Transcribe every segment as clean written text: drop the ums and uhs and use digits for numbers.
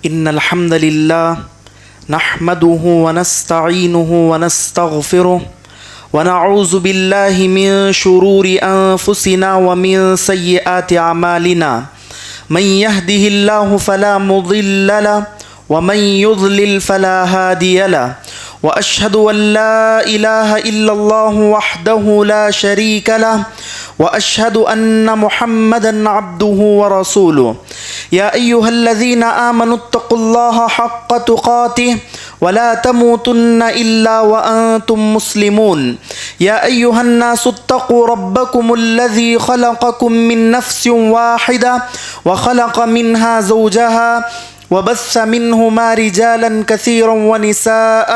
إن الحمد لله نحمده ونستعينه ونستغفره ونعوذ بالله من شرور أنفسنا ومن سيئات أعمالنا من يهده الله فلا مضل له ومن يضلل فلا هادي له وأشهد أن لا إله إلا الله وحده لا شريك له وأشهد أن محمدا عبده ورسوله يا أيها الذين آمنوا اتقوا الله حق تقاته ولا تموتن إلا وأنتم مسلمون يا أيها الناس اتقوا ربكم الذي خلقكم من نفس واحدة وخلق منها زوجها وبث منهما رجالا كثيرا ونساء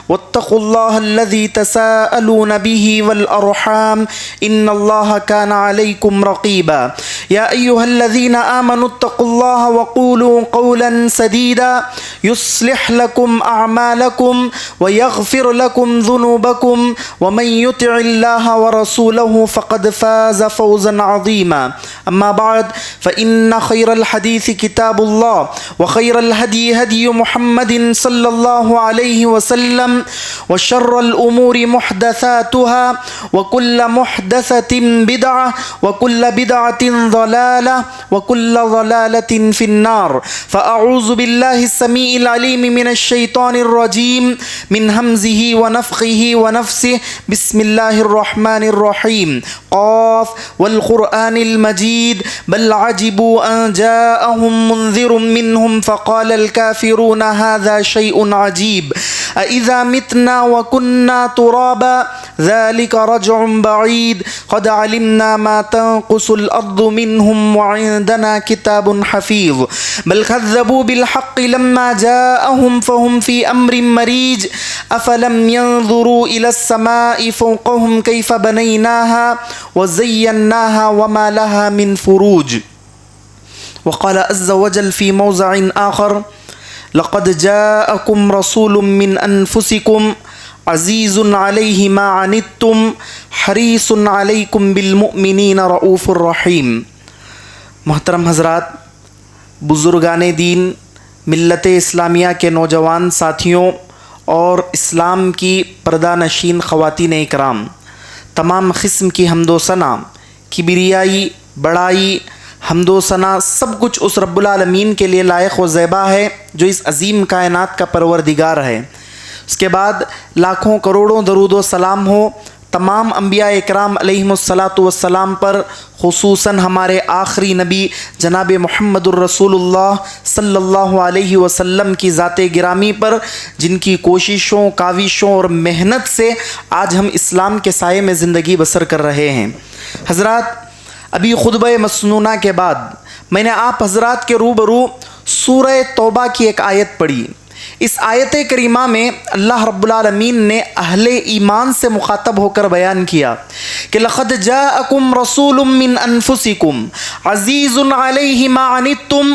واتقوا الله الذي تساءلون به والأرحام إن الله كان عليكم رقيبا يا أيها الذين آمنوا اتقوا الله وقولوا قولا سديدا يصلح لكم أعمالكم ويغفر لكم ذنوبكم ومن يطع الله ورسوله فقد فاز فوزا عظيما أما بعد فإن خير الحديث كتاب الله وخير الهدي هدي محمد صلى الله عليه وسلم وشر الأمور محدثاتها وكل محدثة بدعة وكل بدعة ضلالة وكل ضلالة في النار فأعوذ بالله السميع العليم من الشيطان الرجيم من همزه ونفخه ونفسه بسم الله الرحمن الرحيم قاف والقرآن المجيد بل عجبوا أن جاءهم منذر منهم فقال الكافرون هذا شيء عجيب أإذا متنا وكنا ترابا ذلك رجع بعيد قد علمنا ما تنقص الأرض منهم وعندنا كتاب حفيظ بل كذبوا بالحق لما جاءهم فهم في أمر مريج أفلم ينظروا إلى السماء فوقهم كيف بنيناها وزيناها وما لها من فروج وقال عز وجل في موضع آخر لقد جاءكم رسول من أنفسكم عزيز عليه ما عنتم حریص علیکم بالمؤمنین رؤوف الرحیم۔ محترم حضرات، بزرگان دین، ملت اسلامیہ کے نوجوان ساتھیوں اور اسلام کی پردہ نشین خواتین اکرام، تمام قسم کی حمد و ثنا، کبریائی، بڑائی، حمد و ثنا سب کچھ اس رب العالمین کے لیے لائق و زیبا ہے جو اس عظیم کائنات کا پروردگار ہے۔ اس کے بعد لاکھوں کروڑوں درود و سلام ہو تمام انبیاء اکرام علیہم الصلاۃ والسلام پر، خصوصاً ہمارے آخری نبی جناب محمد الرسول اللہ صلی اللہ علیہ وسلم کی ذات گرامی پر، جن کی کوششوں، کاوشوں اور محنت سے آج ہم اسلام کے سائے میں زندگی بسر کر رہے ہیں۔ حضرات، ابھی خطبہ مسنونہ کے بعد میں نے آپ حضرات کے روبرو سورہ توبہ کی ایک آیت پڑھی۔ اس آیت کریمہ میں اللہ رب العالمین نے اہل ایمان سے مخاطب ہو کر بیان کیا کہ لقد جاءکم رسول من انفسکم عزیز علیہ ما عنتم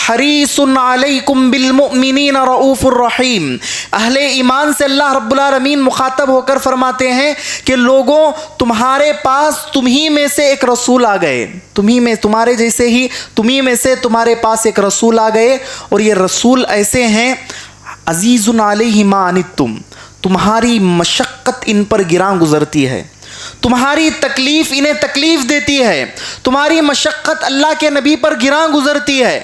حریص علیکم بالمؤمنین رؤوف الرحیم۔ اہل ایمان سے اللہ رب العالمین مخاطب ہو کر فرماتے ہیں کہ لوگوں، تمہارے پاس تمہیں میں سے ایک رسول آ گئے، تمہارے جیسے ہی تمہیں میں سے تمہارے پاس ایک رسول آ گئے، اور یہ رسول ایسے ہیں عزیز علیہ ما عنتم، تمہاری مشقت ان پر گراں گزرتی ہے، تمہاری تکلیف انہیں تکلیف دیتی ہے، تمہاری مشقت اللہ کے نبی پر گراں گزرتی ہے،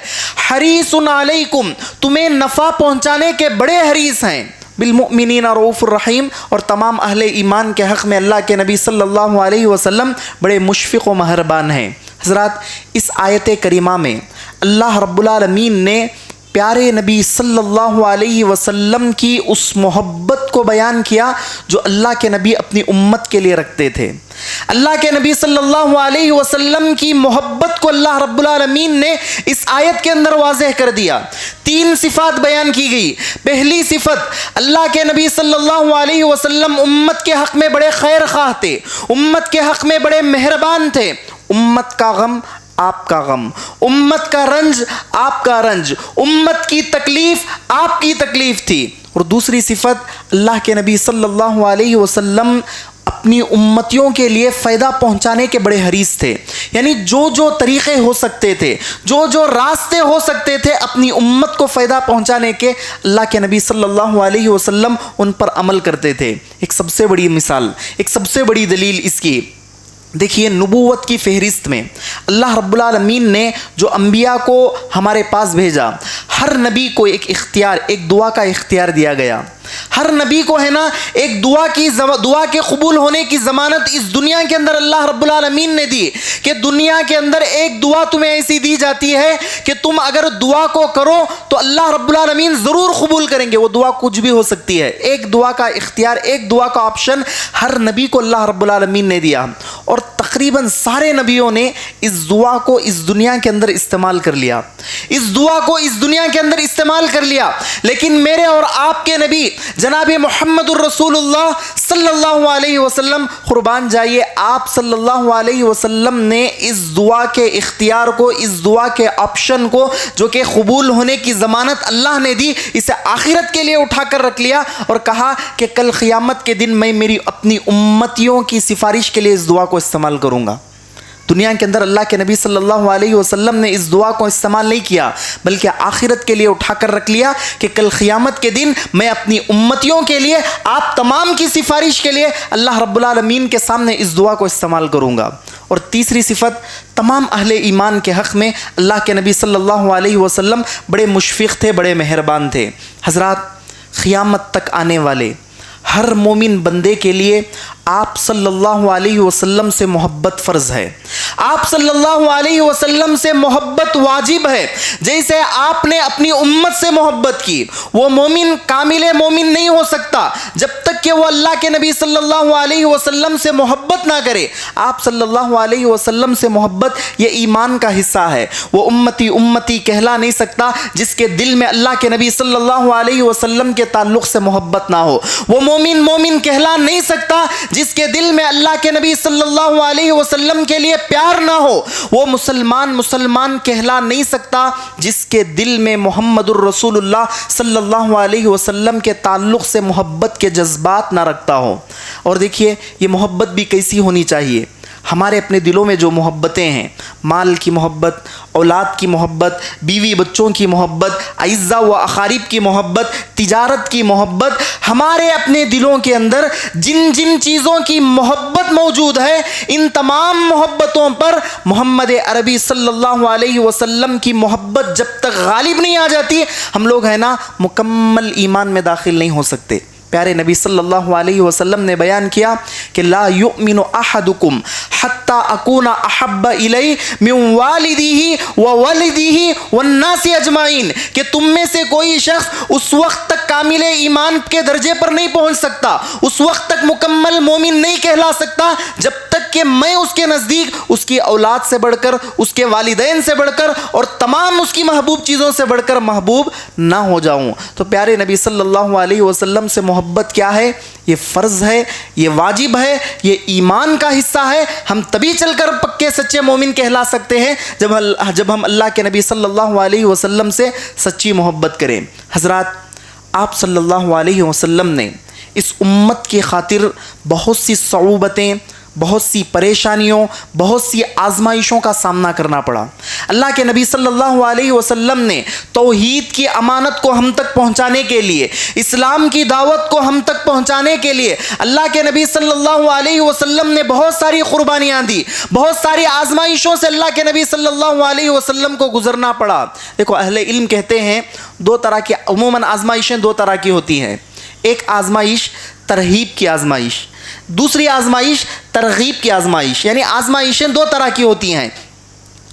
حریص علیکم، تمہیں نفع پہنچانے کے بڑے حریص ہیں، بالمؤمنین رؤوف الرحیم، اور تمام اہل ایمان کے حق میں اللہ کے نبی صلی اللہ علیہ وسلم بڑے مشفق و مہربان ہیں۔ حضرات، اس آیت کریمہ میں اللہ رب العالمین نے پیارے نبی صلی اللہ علیہ وسلم کی اس محبت کو بیان کیا جو اللہ کے نبی اپنی امت کے لیے رکھتے تھے۔ اللہ کے نبی صلی اللہ علیہ وسلم کی محبت کو اللہ رب العالمین نے اس آیت کے اندر واضح کر دیا۔ 3 صفات بیان کی گئی۔ پہلی صفت، اللہ کے نبی صلی اللہ علیہ وسلم امت کے حق میں بڑے خیر خواہ تھے، امت کے حق میں بڑے مہربان تھے۔ امت کا غم آپ کا غم، امت کا رنج آپ کا رنج، امت کی تکلیف آپ کی تکلیف تھی۔ اور دوسری صفت، اللہ کے نبی صلی اللہ علیہ وسلم اپنی امتیوں کے لیے فائدہ پہنچانے کے بڑے حریص تھے. یعنی جو طریقے ہو سکتے تھے, جو راستے ہو سکتے تھے اپنی امت کو فائدہ پہنچانے کے, اللہ کے نبی صلی اللہ علیہ وسلم ان پر عمل کرتے تھے. ایک سب سے بڑی مثال, ایک سب سے بڑی دلیل اس کی دیکھیے, نبوت کی فہرست میں اللہ رب العالمین نے جو انبیاء کو ہمارے پاس بھیجا, ہر نبی کو ایک اختیار, ایک دعا کا اختیار دیا گیا. ہر نبی کو ہے نا ایک دعا کے قبول ہونے کی ضمانت اس دنیا کے اندر اللہ رب العالمین نے دی, کہ دنیا کے اندر ایک دعا تمہیں ایسی دی جاتی ہے کہ تم اگر دعا کو کرو تو اللہ رب العالمین ضرور قبول کریں گے. وہ دعا کچھ بھی ہو سکتی ہے. ایک دعا کا اختیار, ایک دعا کا آپشن ہر نبی کو اللہ رب العالمین نے دیا, اور تقریباً سارے نبیوں نے اس دعا کو اس دنیا کے اندر استعمال کر لیا, اس دعا کو اس دنیا کے اندر استعمال کر لیا. لیکن میرے اور آپ کے نبی جناب محمد الرسول اللہ صلی اللہ علیہ وسلم, قربان جائیے, آپ صلی اللہ علیہ وسلم نے اس دعا کے اختیار کو, اس دعا کے آپشن کو جو کہ قبول ہونے کی ضمانت اللہ نے دی, اسے آخرت کے لیے اٹھا کر رکھ لیا اور کہا کہ کل قیامت کے دن میں میری اپنی امتیوں کی سفارش کے لیے اس دعا کو استعمال کروں گا. دنیا کے اندر اللہ کے نبی صلی اللہ علیہ وسلم نے اس دعا کو استعمال نہیں کیا, بلکہ آخرت کے لیے اٹھا کر رکھ لیا کہ کل قیامت کے دن میں اپنی امتیوں کے لیے, آپ تمام کی سفارش کے لیے اللہ رب العالمین کے سامنے اس دعا کو استعمال کروں گا. اور تیسری صفت, تمام اہل ایمان کے حق میں اللہ کے نبی صلی اللہ علیہ وسلم بڑے مشفق تھے, بڑے مہربان تھے. حضرات, قیامت تک آنے والے ہر مومن بندے کے لیے آپ صلی اللہ علیہ وسلم سے محبت فرض ہے, آپ صلی اللہ علیہ وسلم سے محبت واجب ہے. جیسے آپ نے اپنی امت سے محبت کی, وہ مومن کامل مومن نہیں ہو سکتا جب تک کہ وہ اللہ کے نبی صلی اللہ علیہ وسلم سے محبت نہ کرے. آپ صلی اللہ علیہ وسلم سے محبت یہ ایمان کا حصہ ہے. وہ امتی امتی کہلا نہیں سکتا جس کے دل میں اللہ کے نبی صلی اللہ علیہ وسلم کے تعلق سے محبت نہ ہو. وہ مومن مومن کہلا نہیں سکتا جس کے دل میں اللہ کے نبی صلی اللہ علیہ وسلم کے لیے پیار نہ ہو. وہ مسلمان مسلمان کہلا نہیں سکتا جس کے دل میں محمد الرسول اللہ صلی اللہ علیہ وسلم کے تعلق سے محبت کے جذبات نہ رکھتا ہو. اور دیکھیے, یہ محبت بھی کیسی ہونی چاہیے. ہمارے اپنے دلوں میں جو محبتیں ہیں, مال کی محبت, اولاد کی محبت, بیوی بچوں کی محبت, اعزاء و اقارب کی محبت, تجارت کی محبت, ہمارے اپنے دلوں کے اندر جن جن چیزوں کی محبت موجود ہے, ان تمام محبتوں پر محمد عربی صلی اللہ علیہ وسلم کی محبت جب تک غالب نہیں آ جاتی, ہم لوگ ہیں نا مکمل ایمان میں داخل نہیں ہو سکتے. پیارے نبی صلی اللہ علیہ وسلم نے بیان کیا کہ لا یؤمن احدکم حتی اکون احب الی من والدیہ وولدیہ والناس اجمعین, کہ تم میں سے کوئی شخص اس وقت تک کامل ایمان کے درجے پر نہیں پہنچ سکتا, اس وقت تک مکمل مومن نہیں کہلا سکتا جب تک کہ میں اس کے نزدیک اس کی اولاد سے بڑھ کر, اس کے والدین سے بڑھ کر اور تمام اس کی محبوب چیزوں سے بڑھ کر محبوب نہ ہو جاؤں. تو پیارے نبی صلی اللہ علیہ وسلم سے محبت کیا ہے؟ یہ فرض ہے, یہ واجب ہے, یہ ایمان کا حصہ ہے. ہم تبھی چل کر پکے سچے مومن کہلا سکتے ہیں جب ہم اللہ کے نبی صلی اللہ علیہ وسلم سے سچی محبت کریں. حضرات, آپ صلی اللہ علیہ وسلم نے اس امت کی خاطر بہت سی صعوبتیں, بہت سی پریشانیوں, بہت سی آزمائشوں کا سامنا کرنا پڑا. اللہ کے نبی صلی اللہ علیہ وسلم نے توحید کی امانت کو ہم تک پہنچانے کے لیے, اسلام کی دعوت کو ہم تک پہنچانے کے لیے اللہ کے نبی صلی اللہ علیہ وسلم نے بہت ساری قربانیاں دی, بہت ساری آزمائشوں سے اللہ کے نبی صلی اللہ علیہ وسلم کو گزرنا پڑا. دیکھو, اہل علم کہتے ہیں دو طرح کی, عموماً آزمائشیں دو طرح کی ہوتی ہیں. ایک آزمائش ترہیب کی آزمائش, دوسری آزمائش ترغیب کی آزمائش. یعنی آزمائشیں دو طرح کی ہوتی ہیں,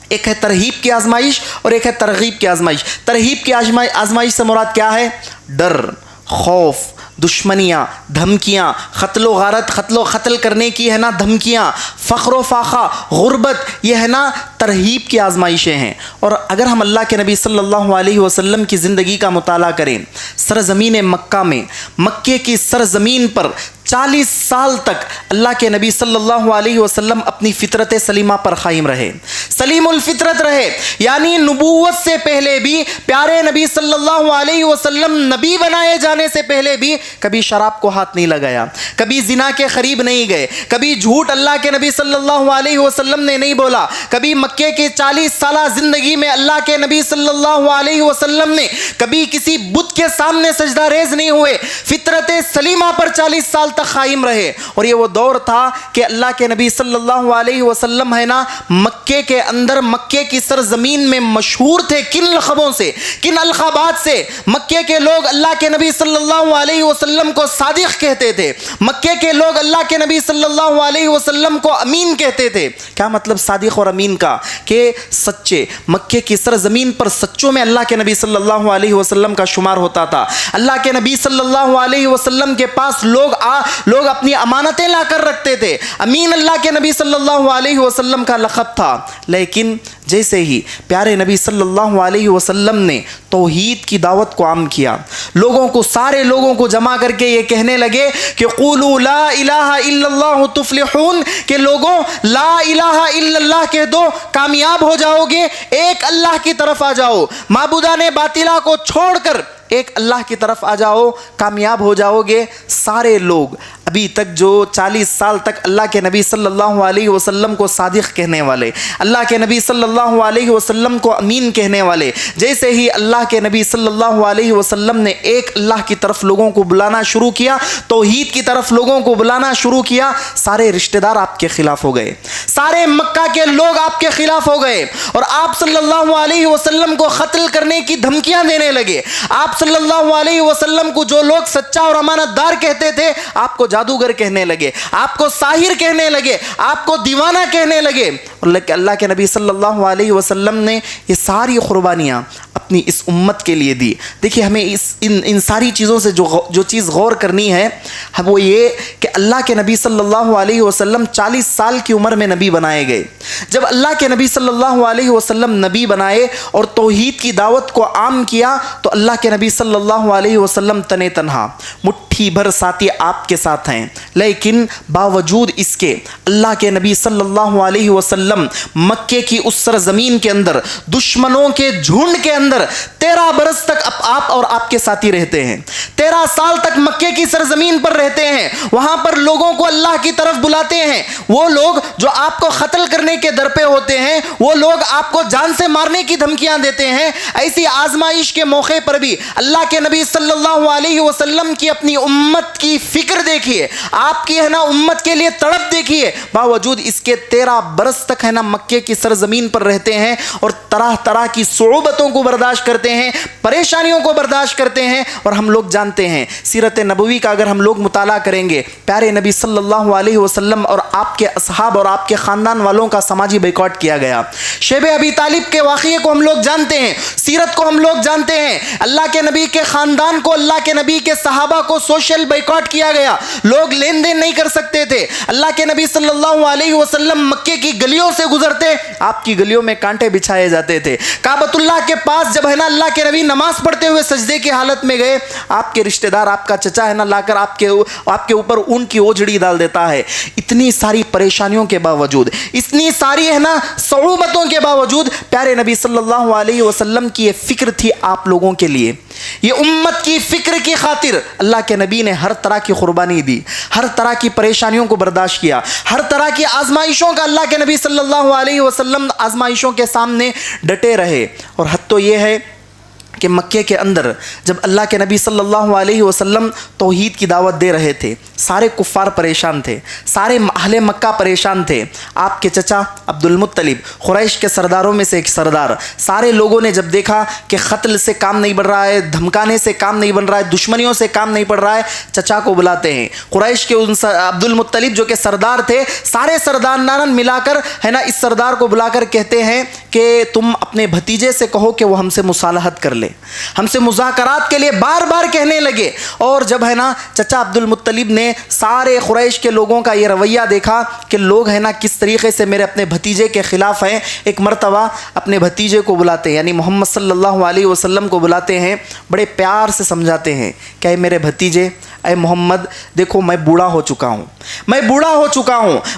ایک ہے ترہیب کی آزمائش اور ایک ہے ترغیب کی آزمائش. ترہیب کی آزمائش سے مراد کیا ہے؟ ڈر, خوف, دشمنیاں, دھمکیاں, قتل و غارت, قتل و قتل کرنے کی ہے نا دھمکیاں, فقر و فاقہ, غربت, یہ ہے نا ترہیب کی آزمائشیں ہیں. اور اگر ہم اللہ کے نبی صلی اللہ علیہ وسلم کی زندگی کا مطالعہ کریں, سرزمین مکہ میں, مکے کی سرزمین پر 40 سال تک اللہ کے نبی صلی اللہ علیہ وسلم اپنی فطرت سلیمہ پر قائم رہے, سلیم الفطرت رہے. یعنی نبوت سے پہلے بھی پیارے نبی صلی اللہ علیہ وسلم, نبی بنائے جانے سے پہلے بھی کبھی شراب کو ہاتھ نہیں لگایا، کبھی زنا کے قریب نہیں گئے، کبھی جھوٹ اللہ کے نبی صلی اللہ علیہ وسلم نے نہیں بولا، کبھی مکے کی 40 سالہ زندگی میں اللہ کے نبی صلی اللہ علیہ وسلم نے کبھی کسی بت کے سامنے سجدہ ریز نہیں ہوئے، فطرت سلیمہ پر 40 سال تک قائم رہے۔ اور یہ وہ دور تھا کہ اللہ کے نبی صلی اللہ علیہ وسلم ہے نا مکے کے اندر، مکے کی سرزمین میں مشہور تھے کن لقبوں سے، کن القابات سے۔ مکے کے لوگ اللہ کے نبی صلی اللہ علیہ وسلم کو صادق کہتے تھے، مکے کے لوگ اللہ کے نبی صلی اللہ علیہ وسلم کو امین کہتے تھے۔ کیا مطلب صادق اور امین کا؟ کہ سچے۔ مکے کی سرزمین پر سچوں میں اللہ کے نبی صلی اللہ علیہ وسلم کا شمار ہوتا تھا۔ اللہ کے نبی صلی اللہ علیہ وسلم کے پاس لوگ اپنی امانتیں لا کر رکھتے تھے۔ امین اللہ کے نبی صلی اللہ علیہ وسلم کا لقب تھا۔ لیکن جیسے ہی پیارے نبی صلی اللہ علیہ وسلم نے توحید کی دعوت کو عام کیا، لوگوں کو، سارے لوگوں کو جمع کر کے یہ کہنے لگے کہ قولوا لا الہ الا اللہ تفلحون، کہ لوگوں لا الہ الا اللہ کہہ دو کامیاب ہو جاؤ گے، ایک اللہ کی طرف آ جاؤ، معبودان باطلہ کو چھوڑ کر ایک اللہ کی طرف آ جاؤ، کامیاب ہو جاؤ گے۔ سارے لوگ ابھی تک جو 40 سال تک اللہ کے نبی صلی اللہ علیہ وسلم کو صادق کہنے والے، اللہ کے نبی صلی اللہ علیہ وسلم کو امین کہنے والے، جیسے ہی اللہ کے نبی صلی اللہ علیہ وسلم نے ایک اللہ کی طرف لوگوں کو بلانا شروع کیا، توحید کی طرف لوگوں کو بلانا شروع کیا، سارے رشتہ دار آپ کے خلاف ہو گئے، سارے مکہ کے لوگ آپ کے خلاف ہو گئے، اور آپ صلی اللہ علیہ وسلم کو قتل کرنے کی دھمکیاں دینے لگے۔ آپ صلی اللہ علیہ وسلم کو جو لوگ سچا اور امانت دار کہتے تھے، آپ کو جادوگر کہنے لگے، آپ کو ساحر کہنے لگے، آپ کو دیوانہ کہنے لگے۔ اور اللہ کے نبی صلی اللہ علیہ وسلم نے یہ ساری قربانیاں اپنی اس امت کے لیے دی۔ دیکھیے ہمیں ان ساری چیزوں سے جو چیز غور کرنی ہے وہ یہ کہ اللہ کے نبی صلی اللہ علیہ وسلم 40 سال کی عمر میں نبی بنائے گئے۔ جب اللہ کے نبی صلی اللہ علیہ وسلم نبی بنائے اور توحید کی دعوت کو عام کیا تو اللہ کے نبی صلی اللہ علیہ وسلم تنے تنہا، مٹھی بھر ساتھی آپ کے ساتھ ہیں، لیکن باوجود اس کے اللہ کے نبی صلی اللہ علیہ وسلم مکے کی اس سرزمین کے اندر دشمنوں کے جھنڈ کے اندر 13 برس تک آپ اور آپ کے ساتھی رہتے ہیں، 13 سال تک مکے کی سرزمین پر رہتے ہیں، وہاں پر لوگوں کو اللہ کی طرف بلاتے ہیں۔ وہ لوگ جو آپ کو قتل کرنے کے در پہ ہوتے ہیں، وہ لوگ آپ کو جان سے مارنے کی دھمکیاں دیتے ہیں، ایسی آزمائش کے موقع پر بھی اللہ کے نبی صلی اللہ علیہ وسلم کی اپنی امت کی فکر دیکھیے، آپ کی ہے نا امت کے لیے تڑپ دیکھیے، باوجود اس کے 13 برس تک ہے نا مکے کی سرزمین پر رہتے ہیں اور طرح طرح کی صعوبتوں کو برداشت کرتے ہیں، پریشانیوں کو برداشت کرتے ہیں۔ اور ہم لوگ جانتے ہیں سیرت نبوی کا اگر ہم لوگ مطالعہ کریں گے، پیارے نبی صلی اللہ علیہ وسلم اور آپ کے اصحاب اور آپ کے خاندان والوں کا سماجی بائیکاٹ کیا گیا۔ شیب ابی طالب کے واقعے کو ہم لوگ جانتے ہیں، سیرت کو ہم لوگ جانتے ہیں، اللہ کے نبی کے خاندان کو، اللہ کے نبی کے صحابہ کو سوشل بائیکاٹ کیا گیا، لوگ لین دین نہیں کر سکتے تھے۔ اللہ کے نبی صلی اللہ علیہ وسلم مکے کی گلیوں سے گزرتے، آپ کی گلیوں میں کانٹے بچھائے جاتے تھے۔ کعبۃ اللہ کے پاس جب ہے نا اللہ کے نبی نماز پڑھتے ہوئے سجدے کی حالت میں گئے، آپ کے رشتہ دار، آپ کا چچا ہے نا لا کر آپ کے اوپر اون کی اوجڑی ڈال دیتا ہے۔ اتنی ساری پریشانیوں کے باوجود، اتنی ساری ہے نا صعوبتوں کے باوجود پیارے نبی صلی اللہ علیہ وسلم کی یہ فکر تھی آپ لوگوں کے لیے، یہ امت کی فکر کی خاطر اللہ کے نبی نے ہر طرح کی قربانی دی، ہر طرح کی پریشانیوں کو برداشت کیا، ہر طرح کی آزمائشوں کا اللہ کے نبی صلی اللہ علیہ وسلم آزمائشوں کے سامنے ڈٹے رہے۔ اور حد تو یہ ہے کہ مکے کے اندر جب اللہ کے نبی صلی اللہ علیہ وسلم توحید کی دعوت دے رہے تھے، سارے کفار پریشان تھے، سارے اہل مکہ پریشان تھے۔ آپ کے چچا عبد المطلب، قریش کے سرداروں میں سے ایک سردار، سارے لوگوں نے جب دیکھا کہ قتل سے کام نہیں بن رہا ہے، دھمکانے سے کام نہیں بن رہا ہے، دشمنیوں سے کام نہیں پڑ رہا ہے، چچا کو بلاتے ہیں۔ قریش کے عبد المطلب جو کہ سردار تھے، سارے سرداران ملا کر ہے نا اس سردار کو بلا کر کہتے ہیں کہ تم اپنے بھتیجے سے کہو کہ وہ ہم سے مصالحت کر لے، ہم سے مذاکرات کے لیے بار بار کہنے لگے۔ اور جب ہے نا چچا عبد المطلب نے سارے قریش کے لوگوں کا یہ رویہ دیکھا کہ لوگ ہے نا کس طریقے سے میرے اپنے بھتیجے کے خلاف ہیں، ایک مرتبہ اپنے بھتیجے کو بلاتے ہیں، یعنی محمد صلی اللہ علیہ وسلم کو بلاتے ہیں، بڑے پیار سے سمجھاتے ہیں کہ اے میرے بھتیجے، اے محمد دیکھو میں بوڑھا ہو چکا ہوں،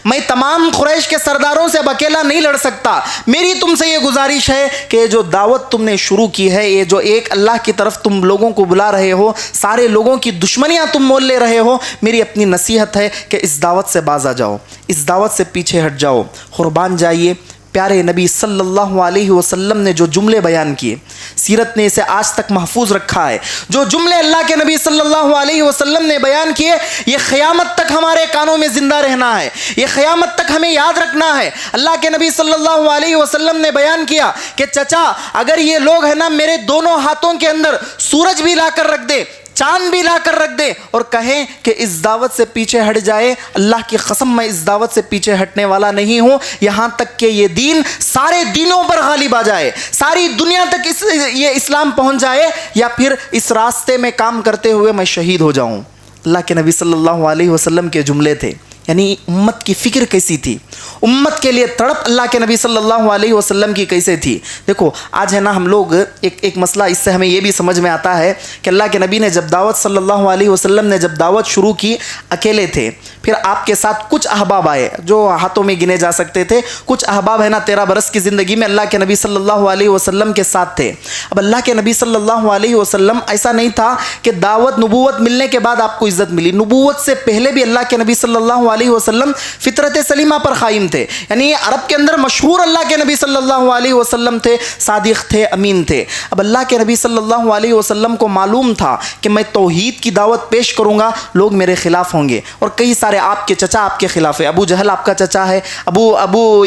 میں تمام قریش کے سرداروں سے اب اکیلا نہیں لڑ سکتا، میری تم سے یہ گزارش ہے کہ یہ جو دعوت تم نے شروع کی ہے، یہ جو ایک اللہ کی طرف تم لوگوں کو بلا رہے ہو، سارے لوگوں کی دشمنیاں تم مول لے رہے ہو، میری اپنی نصیحت ہے کہ اس دعوت سے باز آ جاؤ، اس دعوت سے پیچھے ہٹ جاؤ، قربان جائیے۔ پیارے نبی صلی اللہ علیہ وسلم نے جو جملے بیان کیے، سیرت نے اسے آج تک محفوظ رکھا ہے، جو جملے اللہ کے نبی صلی اللہ علیہ وسلم نے بیان کیے، یہ قیامت تک ہمارے کانوں میں زندہ رہنا ہے، یہ قیامت تک ہمیں یاد رکھنا ہے۔ اللہ کے نبی صلی اللہ علیہ وسلم نے بیان کیا کہ چچا اگر یہ لوگ ہیں نا میرے دونوں ہاتھوں کے اندر سورج بھی لا کر رکھ دے، چاند بھی لا کر رکھ دے اور کہیں کہ اس دعوت سے پیچھے ہٹ جائے، اللہ کی قسم میں اس دعوت سے پیچھے ہٹنے والا نہیں ہوں، یہاں تک کہ یہ دین سارے دینوں پر غالب آ جائے، ساری دنیا تک یہ اسلام پہنچ جائے، یا پھر اس راستے میں کام کرتے ہوئے میں شہید ہو جاؤں۔ اللہ کے نبی صلی اللہ علیہ وسلم کے جملے تھے، یعنی امت کی فکر کیسی تھی، امت کے لیے تڑپ اللہ کے نبی صلی اللہ علیہ وسلم کی کیسے تھی۔ دیکھو آج ہے نا ہم لوگ ایک مسئلہ اس سے ہمیں یہ بھی سمجھ میں آتا ہے کہ اللہ کے نبی نے جب دعوت صلی اللہ علیہ وسلم نے جب دعوت شروع کی اکیلے تھے، پھر آپ کے ساتھ کچھ احباب آئے جو ہاتھوں میں گنے جا سکتے تھے، کچھ احباب ہے نا 13 برس کی زندگی میں اللہ کے نبی صلی اللہ علیہ وسلم کے ساتھ تھے۔ اب اللہ کے نبی صلی اللہ علیہ وسلم ایسا نہیں تھا کہ دعوت نبوت ملنے کے بعد آپ کو عزت ملی، نبوت سے پہلے بھی اللہ کے نبی صلی اللہ علیہ وسلم فطرت سلیمہ پر قائم تھے، یعنی عرب کے اندر مشہور اللہ کے نبی صلی اللہ علیہ وسلم تھے، صادق تھے، امین تھے۔ اب اللہ کے نبی صلی اللہ علیہ وسلم کو معلوم تھا کہ میں توحید کی دعوت پیش کروں گا لوگ میرے خلاف ہوں گے، اور کئی سارے آپ کے چچا آپ کے خلاف ہے، ابو جہل آپ کا چچا ہے، ابو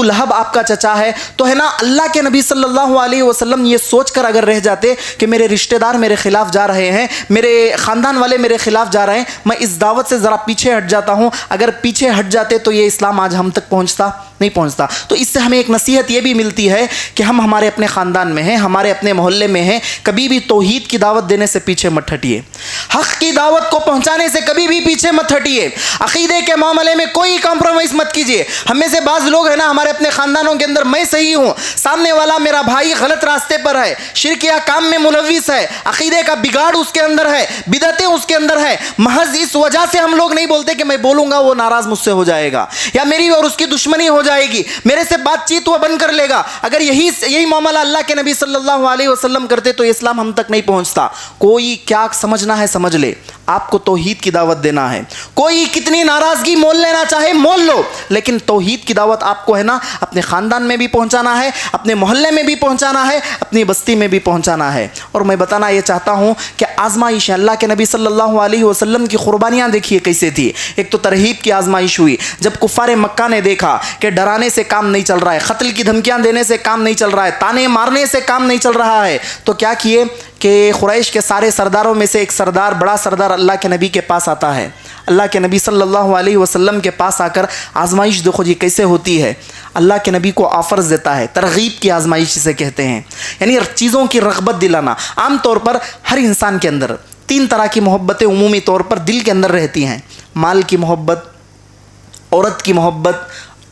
لہب آپ کا چچا ہے، تو ہے نا اللہ کے نبی صلی اللہ علیہ وسلم یہ سوچ کر اگر رہ جاتے کہ میرے رشتہ دار میرے خلاف جا رہے ہیں، میرے خاندان والے میرے خلاف جا رہے ہیں، میں اس دعوت سے ذرا پیچھے ہٹ جاتا ہوں، اگر پیچھے ہٹ جاتے تو یہ اسلام آج ہم تک پہنچتا نہیں پہنچتا۔ تو اس سے ہمیں ایک نصیحت یہ بھی ملتی ہے کہ ہم ہمارے اپنے خاندان میں ہیں، ہمارے اپنے محلے میں ہیں، کبھی بھی توحید کی دعوت دینے سے پیچھے مت ہٹیے، حق کی دعوت کو پہنچانے سے کبھی بھی پیچھے مت ہٹیے، عقیدے کے معاملے میں کوئی کمپرومائز مت کیجیے۔ ہم میں سے بعض لوگ ہیں نا ہمارے اپنے خاندانوں کے اندر میں صحیح ہوں، سامنے والا میرا بھائی غلط راستے پر ہے، شرکیہ کام میں ملوث ہے، عقیدے کا بگاڑ اس کے اندر ہے، بدعتیں اس کے اندر ہے، محض اس وجہ سے ہم لوگ نہیں بولتے کہ میں بولوں گا وہ ناراض مجھ سے ہو جائے گا، یا میری اور اس کی دشمنی ہو جائے گی، میرے سے بات چیت وہ بند کر لے گا۔ اگر یہی معاملہ اللہ کے نبی صلی اللہ علیہ وسلم کرتے تو اسلام ہم تک نہیں پہنچتا۔ کوئی کیا سمجھنا ہے سمجھ لے، آپ کو توحید کی دعوت دینا ہے، کوئی کتنی ناراضگی مول لینا چاہے مول لو، لیکن توحید کی دعوت آپ کو ہے نا اپنے خاندان میں بھی پہنچانا ہے، اپنے محلے میں بھی پہنچانا ہے، اپنی بستی میں بھی پہنچانا ہے۔ اور میں بتانا یہ چاہتا ہوں کہ آزمائش اللہ کے نبی صلی اللہ علیہ وسلم کی قربانیاں دیکھیے کیسے تھی۔ ایک تو ترہیب کی آزمائش ہوئی، جب کفار مکہ نے دیکھا کہ ڈرانے سے کام نہیں چل رہا ہے، قتل کی دھمکیاں دینے سے کام نہیں چل رہا ہے، تانے مارنے سے کام نہیں چل رہا ہے، تو کیا کیے کہ قریش کے سارے سرداروں میں سے ایک سردار، بڑا سردار اللہ کے نبی کے پاس آتا ہے، اللہ کے نبی صلی اللہ علیہ وسلم کے پاس آ کر آزمائش دیکھو جی کیسے ہوتی ہے، اللہ کے نبی کو آفرز دیتا ہے، ترغیب کی آزمائش جسے کہتے ہیں، یعنی چیزوں کی رغبت دلانا۔ عام طور پر ہر انسان کے اندر 3 طرح کی محبتیں عمومی طور پر دل کے اندر رہتی ہیں، مال کی محبت، عورت کی محبت،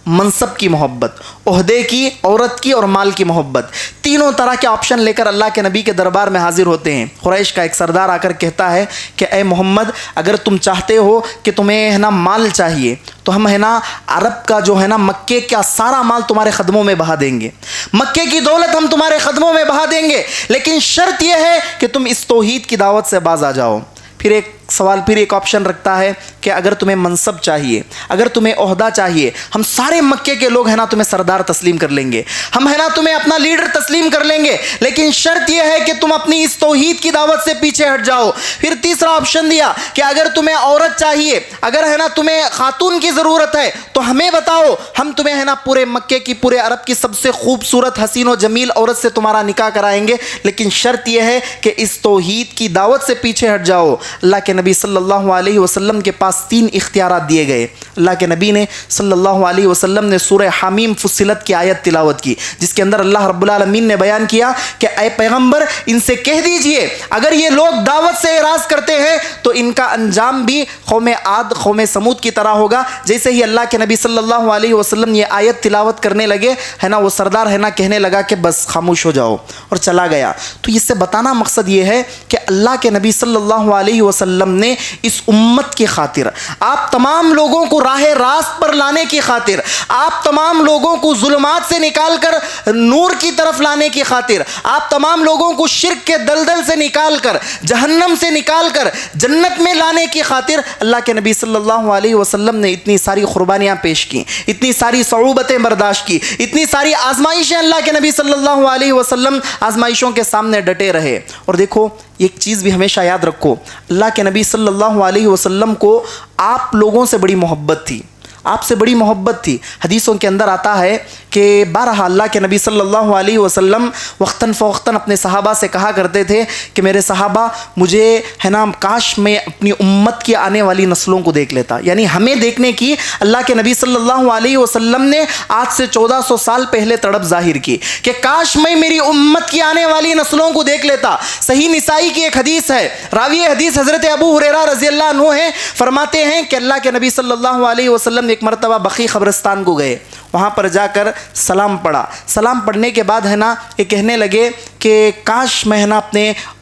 منصب کی محبت، عہدے کی، عورت کی اور مال کی محبت، تینوں طرح کے آپشن لے کر اللہ کے نبی کے دربار میں حاضر ہوتے ہیں۔ قریش کا ایک سردار آ کر کہتا ہے کہ اے محمد اگر تم چاہتے ہو کہ تمہیں ہے نا مال چاہیے تو ہم ہے نا عرب کا جو ہے نا مکے کا سارا مال تمہارے قدموں میں بہا دیں گے، مکے کی دولت ہم تمہارے قدموں میں بہا دیں گے، لیکن شرط یہ ہے کہ تم اس توحید کی دعوت سے باز آ جاؤ۔ پھر ایک سوال، پھر ایک آپشن رکھتا ہے کہ اگر تمہیں منصب چاہیے، اگر تمہیں عہدہ چاہیے، ہم سارے مکے کے لوگ ہیں نا تمہیں سردار تسلیم کر لیں گے، ہم ہے نا تمہیں اپنا لیڈر تسلیم کر لیں گے، لیکن شرط یہ ہے کہ تم اپنی اس توحید کی دعوت سے پیچھے ہٹ جاؤ۔ پھر تیسرا آپشن دیا کہ اگر تمہیں عورت چاہیے، اگر ہے نا تمہیں خاتون کی ضرورت ہے تو ہمیں بتاؤ، ہم تمہیں ہے نا پورے مکے کی، پورے عرب کی سب سے خوبصورت حسین و جمیل عورت سے تمہارا نکاح کرائیں گے، لیکن شرط یہ ہے کہ اس توحید کی دعوت سے پیچھے ہٹ جاؤ۔ اللہ کے نبی صلی اللہ علیہ وسلم کے پاس 3 اختیارات دیے گئے۔ اللہ کے نبی نے صلی اللہ علیہ وسلم نے سورہ حمیم فصلت کی آیت تلاوت کی، جس کے اندر اللہ رب العالمین نے بیان کیا کہ اے پیغمبر ان سے کہہ دیجئے اگر یہ لوگ دعوت سے اعراض کرتے ہیں تو ان کا انجام بھی قوم عاد، قوم سمود کی طرح ہوگا۔ جیسے ہی اللہ کے نبی صلی اللہ علیہ وسلم یہ آیت تلاوت کرنے لگے ہے نا، وہ سردار ہے نا کہنے لگا کہ بس خاموش ہو جاؤ، اور چلا گیا۔ تو اس سے بتانا مقصد یہ ہے کہ اللہ کے نبی صلی اللہ علیہ وسلم نے اس امت کی خاطر، آپ تمام لوگوں کو راہ راست پر لانے کی خاطر، آپ تمام لوگوں کو ظلمات سے نکال کر نور کی طرف لانے کی خاطر، آپ تمام لوگوں کو شرک کے دلدل سے نکال کر، جہنم سے نکال کر جنت میں لانے کی خاطر اللہ کے نبی صلی اللہ علیہ وسلم نے اتنی ساری قربانیاں پیش کی، اتنی ساری صعوبتیں برداشت کی، اتنی ساری آزمائشیں اللہ کے نبی صلی اللہ علیہ وسلم آزمائشوں کے سامنے ڈٹے رہے۔ اور دیکھو ایک چیز بھی ہمیشہ یاد رکھو، اللہ کے نبی صلی اللہ علیہ وسلم کو آپ لوگوں سے بڑی محبت تھی، آپ سے بڑی محبت تھی۔ حدیثوں کے اندر آتا ہے کہ بارہا اللہ کے نبی صلی اللہ علیہ وسلم وقتاً فوقتاً اپنے صحابہ سے کہا کرتے تھے کہ میرے صحابہ مجھے ہے نا کاش میں اپنی امت کی آنے والی نسلوں کو دیکھ لیتا، یعنی ہمیں دیکھنے کی اللہ کے نبی صلی اللہ علیہ وسلم نے آج سے 1400 سال پہلے تڑپ ظاہر کی کہ کاش میں میری امت کی آنے والی نسلوں کو دیکھ لیتا۔ صحیح نسائی کی ایک حدیث ہے، راوی حدیث حضرت ابو ہریرہ رضی اللہ عنہ ہیں، فرماتے ہیں کہ اللہ کے نبی صلی اللہ علیہ وسلم ایک مرتبہ بقیع قبرستان کو گئے، وہاں پر جا کر سلام پڑھا، سلام پڑھنے کے بعد ہے نا یہ کہنے لگے کہ کاش میں ہے نا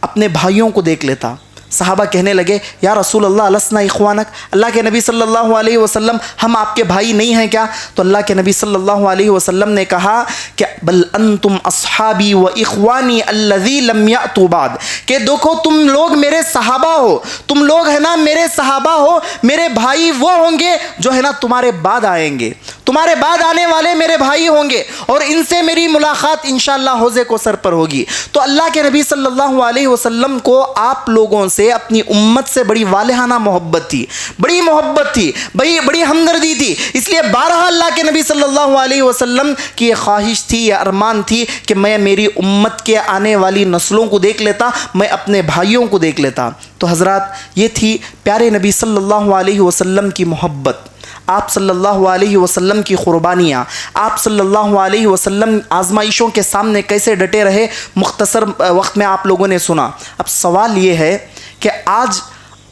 اپنے بھائیوں کو دیکھ لیتا۔ صحابہ کہنے لگے یا رسول اللہ لسنا اخوانک، اللہ کے نبی صلی اللہ علیہ وسلم ہم آپ کے بھائی نہیں ہیں کیا؟ تو اللہ کے نبی صلی اللہ علیہ وسلم نے کہا کہ بل انتم اصحابی و اخوانی الذی لم یأتوا بعد، کہ دیکھو تم لوگ میرے صحابہ ہو، تم لوگ ہے نا میرے صحابہ ہو، میرے بھائی وہ ہوں گے جو ہے نا تمہارے بعد آئیں گے، تمہارے بعد آنے والے میرے بھائی ہوں گے، اور ان سے میری ملاقات انشاءاللہ حوض کوثر پر ہوگی۔ تو اللہ کے نبی صلی اللہ علیہ وسلم کو آپ لوگوں سے، اپنی امت سے بڑی والہانہ محبت تھی، بڑی محبت تھی، بڑی ہمدردی تھی، اس لیے بارہا اللہ کے نبی صلی اللہ علیہ وسلم کی یہ خواہش تھی، یہ ارمان تھی کہ میں میری امت کے آنے والی نسلوں کو دیکھ لیتا، میں اپنے بھائیوں کو دیکھ لیتا۔ تو حضرات یہ تھی پیارے نبی صلی اللہ علیہ وسلم کی محبت، آپ صلی اللہ علیہ وسلم کی قربانیاں، آپ صلی اللہ علیہ وسلم آزمائشوں کے سامنے کیسے ڈٹے رہے، مختصر وقت میں آپ لوگوں نے سنا۔ اب سوال یہ ہے کہ آج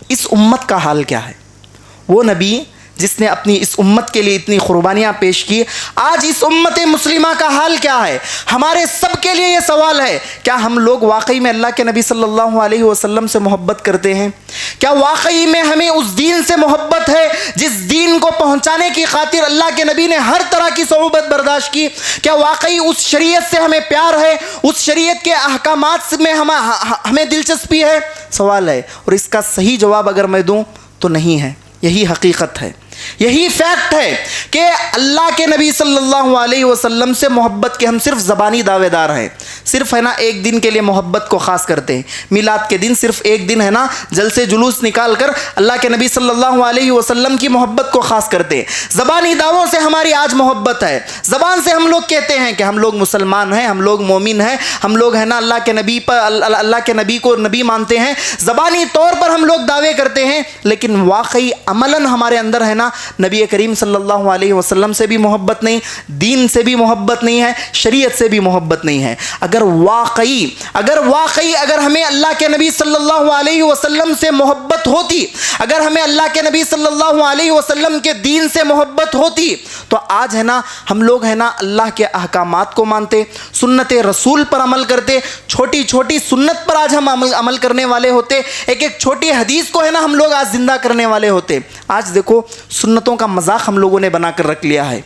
اس امت کا حال کیا ہے؟ وہ نبی جس نے اپنی اس امت کے لیے اتنی قربانیاں پیش کی، آج اس امت مسلمہ کا حال کیا ہے؟ ہمارے سب کے لیے یہ سوال ہے، کیا ہم لوگ واقعی میں اللہ کے نبی صلی اللہ علیہ وسلم سے محبت کرتے ہیں؟ کیا واقعی میں ہمیں اس دین سے محبت ہے جس دین کو پہنچانے کی خاطر اللہ کے نبی نے ہر طرح کی صعوبت برداشت کی؟ کیا واقعی اس شریعت سے ہمیں پیار ہے، اس شریعت کے احکامات میں ہمیں دلچسپی ہے؟ سوال ہے، اور اس کا صحیح جواب اگر میں دوں تو نہیں ہے۔ یہی حقیقت ہے، یہی فیکٹ ہے کہ اللہ کے نبی صلی اللہ علیہ وسلم سے محبت کے ہم صرف زبانی دعوے دار ہیں، صرف ہے نا ایک دن کے لیے محبت کو خاص کرتے ہیں، میلاد کے دن صرف ایک دن ہے نا جلسے جلوس نکال کر اللہ کے نبی صلی اللہ علیہ وسلم کی محبت کو خاص کرتے ہیں۔ زبانی دعووں سے ہماری آج محبت ہے، زبان سے ہم لوگ کہتے ہیں کہ ہم لوگ مسلمان ہیں، ہم لوگ مومن ہیں، ہم لوگ ہے نا اللہ کے نبی کو نبی مانتے ہیں، زبانی طور پر ہم لوگ دعوے کرتے ہیں، لیکن واقعی عملاً ہمارے اندر ہے نا نبی کریم صلی اللہ علیہ وسلم سے بھی محبت نہیں، دین سے بھی محبت نہیں ہے، شریعت سے بھی محبت نہیں ہے۔ اگر واقعی ہمیں اللہ کے نبی صلی اللہ علیہ وسلم سے محبت ہوتی، اگر ہمیں اللہ کے نبی صلی اللہ علیہ وسلم کے دین سے محبت ہوتی، تو آج ہے نا ہم لوگ ہے نا اللہ کے احکامات کو مانتے، سنت رسول پر عمل کرتے، چھوٹی چھوٹی سنت پر آج ہم عمل کرنے والے ہوتے، ایک ایک چھوٹی حدیث کو ہے نا ہم لوگ آج زندہ کرنے والے ہوتے۔ آج دیکھو سنتوں کا مذاق ہم لوگوں نے بنا کر رکھ لیا ہے،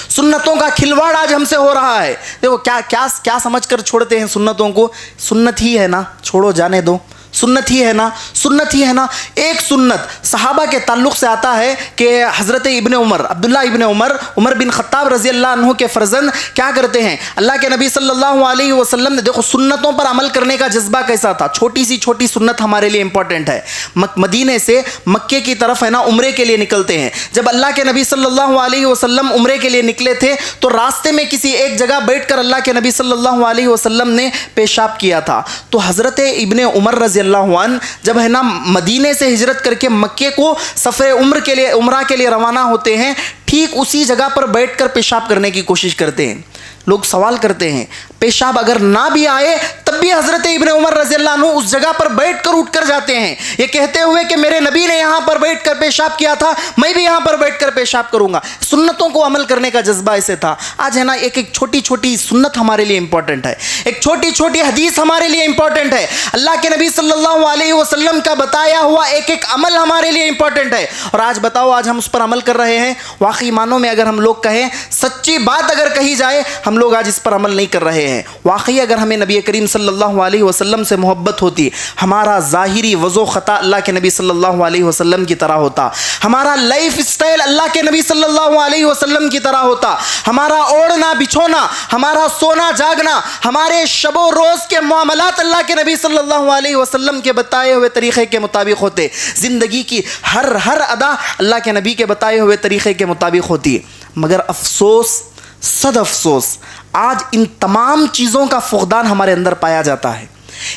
سنتوں کا کھلواڑ آج ہم سے ہو رہا ہے۔ دیکھو کیا سمجھ کر چھوڑتے ہیں سنتوں کو، سنت ہی ہے نا، چھوڑو جانے دو، سنت ہی ہے نا، سنت ہی ہے نا۔ ایک سنت صحابہ کے تعلق سے آتا ہے کہ حضرت ابن عمر، عبداللہ ابن عمر بن خطاب رضی اللہ عنہ کے فرزند کیا کرتے ہیں، اللہ کے نبی صلی اللہ علیہ وسلم نے، دیکھو سنتوں پر عمل کرنے کا جذبہ کیسا تھا، چھوٹی سی چھوٹی سنت ہمارے لیے امپورٹنٹ ہے۔ مدینے سے مکے کی طرف ہے نا عمرے کے لیے نکلتے ہیں، جب اللہ کے نبی صلی اللہ علیہ وسلم عمرے کے لیے نکلے تھے تو راستے میں کسی ایک جگہ بیٹھ کر اللہ کے نبی صلی اللہ علیہ وسلم نے پیشاب کیا تھا، تو حضرت ابن عمر رضی اللہ عنہ جب ہے نا مدینے سے ہجرت کر کے مکے کو سفر عمرہ کے لیے روانہ ہوتے ہیں، ٹھیک اسی جگہ پر بیٹھ کر پیشاب کرنے کی کوشش کرتے ہیں۔ لوگ سوال کرتے ہیں پیشاب اگر نہ بھی آئے تب بھی حضرت ابن عمر رضی اللہ عنہ اس جگہ پر بیٹھ کر اٹھ کر جاتے ہیں، یہ کہتے ہوئے کہ میرے نبی نے یہاں پر بیٹھ کر پیشاب کیا تھا، میں بھی یہاں پر بیٹھ کر پیشاب کروں گا۔ سنتوں کو عمل کرنے کا جذبہ اسے تھا۔ آج ہے نا ایک ایک چھوٹی چھوٹی سنت ہمارے لیے امپورٹنٹ ہے، ایک چھوٹی چھوٹی حدیث ہمارے لیے امپورٹنٹ ہے، اللہ کے نبی صلی اللہ علیہ وسلم کا بتایا ہوا ایک ایک عمل ہمارے لیے امپورٹنٹ ہے۔ اور آج بتاؤ، آج ہم اس پر عمل کر رہے ہیں؟ واقعی معنوں میں اگر ہم لوگ کہیں، سچی بات اگر کہی جائے، ہم لوگ آج اس پر عمل نہیں کر رہے ہیں۔ واقعی اگر ہمیں نبی کریم صلی اللہ علیہ وسلم سے محبت ہوتی، ہمارا ظاہری وضو خطا اللہ کے نبی صلی اللہ علیہ وسلم کی طرح ہوتا، ہمارا لائف سٹائل اللہ کے نبی صلی اللہ علیہ وسلم کی طرح ہوتا، ہمارا اوڑھنا بچھونا، ہمارا سونا جاگنا، ہمارے شب و روز کے معاملات اللہ کے نبی صلی اللہ علیہ وسلم کے بتائے ہوئے طریقے کے مطابق ہوتے، زندگی کی ہر ادا اللہ کے نبی کے بتائے ہوئے طریقے کے مطابق ہوتی۔ مگر افسوس، صد افسوس، آج ان تمام چیزوں کا فقدان ہمارے اندر پایا جاتا ہے،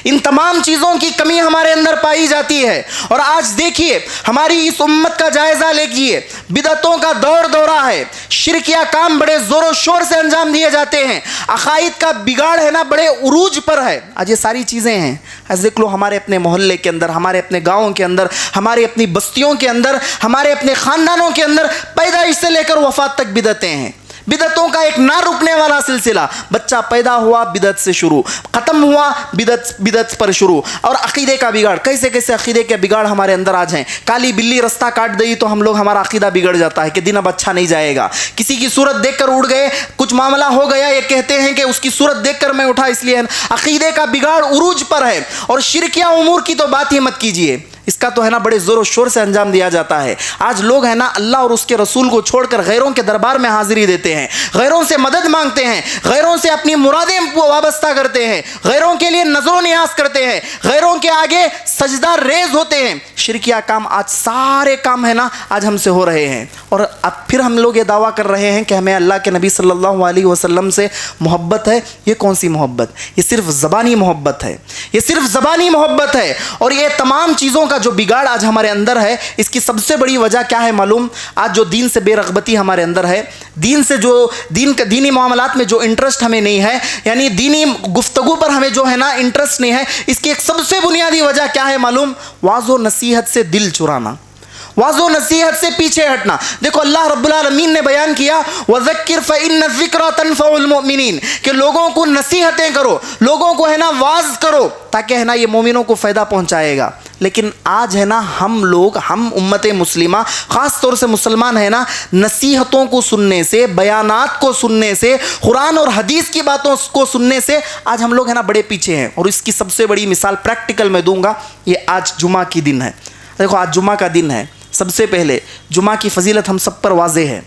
ان تمام چیزوں کی کمی ہمارے اندر پائی جاتی ہے۔ اور آج دیکھیے ہماری اس امت کا جائزہ لیجیے، بدعتوں کا دور دورہ ہے، شرکیہ کام بڑے زور و شور سے انجام دیے جاتے ہیں، عقائد کا بگاڑ ہے نا بڑے عروج پر ہے۔ آج یہ ساری چیزیں ہیں، دیکھ لو ہمارے اپنے محلے کے اندر، ہمارے اپنے گاؤں کے اندر، ہمارے اپنی بستیوں کے اندر، ہمارے اپنے خاندانوں کے اندر پیدائش سے لے کر وفات تک بدعتیں ہیں، بدعتوں کا ایک نہ رکنے والا سلسلہ۔ بچہ پیدا ہوا بدعت سے شروع، ختم ہوا بدعت پر شروع۔ اور عقیدے کا بگاڑ، کیسے کیسے عقیدے کے بگاڑ ہمارے اندر آج ہیں۔ کالی بلی رستہ کاٹ گئی تو ہم لوگ، ہمارا عقیدہ بگڑ جاتا ہے کہ دن اب اچھا نہیں جائے گا۔ کسی کی صورت دیکھ کر اڑ گئے، کچھ معاملہ ہو گیا، یہ کہتے ہیں کہ اس کی صورت دیکھ کر میں اٹھا، اس لیے عقیدے کا بگاڑ عروج پر ہے۔ اور شرکیہ امور کی تو بات ہی مت کیجیے، اس کا تو ہے نا بڑے زور و شور سے انجام دیا جاتا ہے۔ آج لوگ ہے نا اللہ اور اس کے رسول کو چھوڑ کر غیروں کے دربار میں حاضری دیتے ہیں، غیروں سے مدد مانگتے ہیں، غیروں سے اپنی مرادیں وابستہ کرتے ہیں، غیروں کے لیے نظر و نیاز کرتے ہیں، غیروں کے آگے سجدہ ریز ہوتے ہیں۔ شرکیہ کام، آج سارے کام ہے نا آج ہم سے ہو رہے ہیں۔ اور اب پھر ہم لوگ یہ دعویٰ کر رہے ہیں کہ ہمیں اللہ کے نبی صلی اللہ علیہ وسلم سے محبت ہے۔ یہ کون سی محبت؟ یہ صرف زبانی محبت ہے، یہ صرف زبانی محبت ہے۔ اور یہ تمام چیزوں کا جو بگاڑ آج ہمارے اندر ہے، اس کی سب سے بڑی وجہ کیا ہے معلوم؟ آج جو دین سے بے رغبتی ہمارے اندر ہے، دین سے جو دینی معاملات میں جو انٹرسٹ ہمیں نہیں ہے، یعنی دینی گفتگو پر ہمیں جو ہے نا انٹرسٹ نہیں ہے، اس کی ایک سب سے بنیادی وجہ کیا ہے معلوم؟ واعظ و نصیحت سے دل چرانا، واعظ و نصیحت سے پیچھے ہٹنا۔ دیکھو اللہ رب العالمین نے بیان کیا وَذَكِّرْ فَإِنَّ الذِّكْرَى تَنفَعُ الْمُؤْمِنِينَ، کہ لوگوں کو نصیحتیں کرو، لوگوں کو ہے نا واعظ کرو، تاکہ ہے نا یہ مومنوں کو فائدہ پہنچائے گا۔ لیکن آج ہے نا ہم لوگ، ہم امت مسلمہ، خاص طور سے مسلمان ہے نا، نصیحتوں کو سننے سے، بیانات کو سننے سے، قرآن اور حدیث کی باتوں کو سننے سے آج ہم لوگ ہے نا بڑے پیچھے ہیں۔ اور اس کی سب سے بڑی مثال پریکٹیکل میں دوں گا، یہ آج جمعہ کی دن ہے۔ دیکھو آج جمعہ کا دن ہے، سب سے پہلے جمعہ کی فضیلت ہم سب پر واضح ہے۔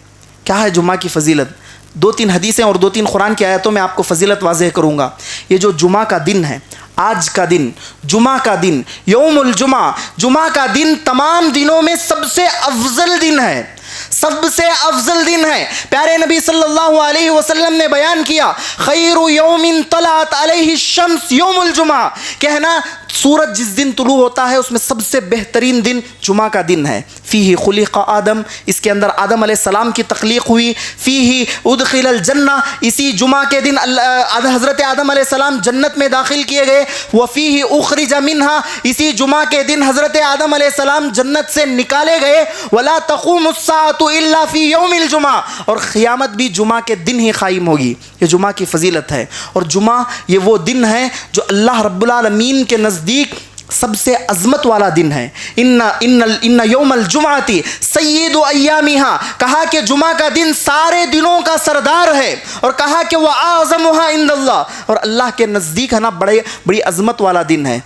کیا ہے جمعہ کی فضیلت؟ 2-3 حدیثیں اور 2-3 قرآن کی آیتوں میں آپ کو فضیلت واضح کروں گا۔ یہ جو جمعہ کا دن ہے، آج کا دن، جمعہ کا دن، یوم الجمعہ، جمعہ کا دن تمام دنوں میں سب سے افضل دن ہے، سب سے افضل دن ہے۔ پیارے نبی صلی اللہ علیہ وسلم نے بیان کیا خیر یوم طلعت علیہ الشمس یوم الجمعہ، کہ ہے نا سورج جس دن طلوع ہوتا ہے اس میں سب سے بہترین دن جمعہ کا دن ہے۔ فیہ خلق آدم، اس کے اندر آدم علیہ السلام کی تخلیق ہوئی۔ فیہ ادخل الجنہ، اسی جمعہ کے دن حضرت آدم علیہ السلام جنت میں داخل کیے گئے۔ وفیہ اخرج منہا، اسی جمعہ کے دن حضرت آدم علیہ السلام جنت سے نکالے گئے۔ ولا تقوم الساعۃ الا فی یوم الجمعہ، اور قیامت بھی جمعہ کے دن ہی قائم ہوگی۔ یہ جمعہ کی فضیلت ہے۔ اور جمعہ یہ وہ دن ہے جو اللہ رب العالمین کے نزدیک سب سے عظمت والا دن ہے۔ ان یوم الجمعۃ سید ایامہا، کہا کہ جمعہ کا دن سارے دنوں کا سردار ہے، اور کہا کہ وہ اعظمھا عند اللہ، اور اللہ کے نزدیک ہے نا بڑی عظمت والا دن ہے۔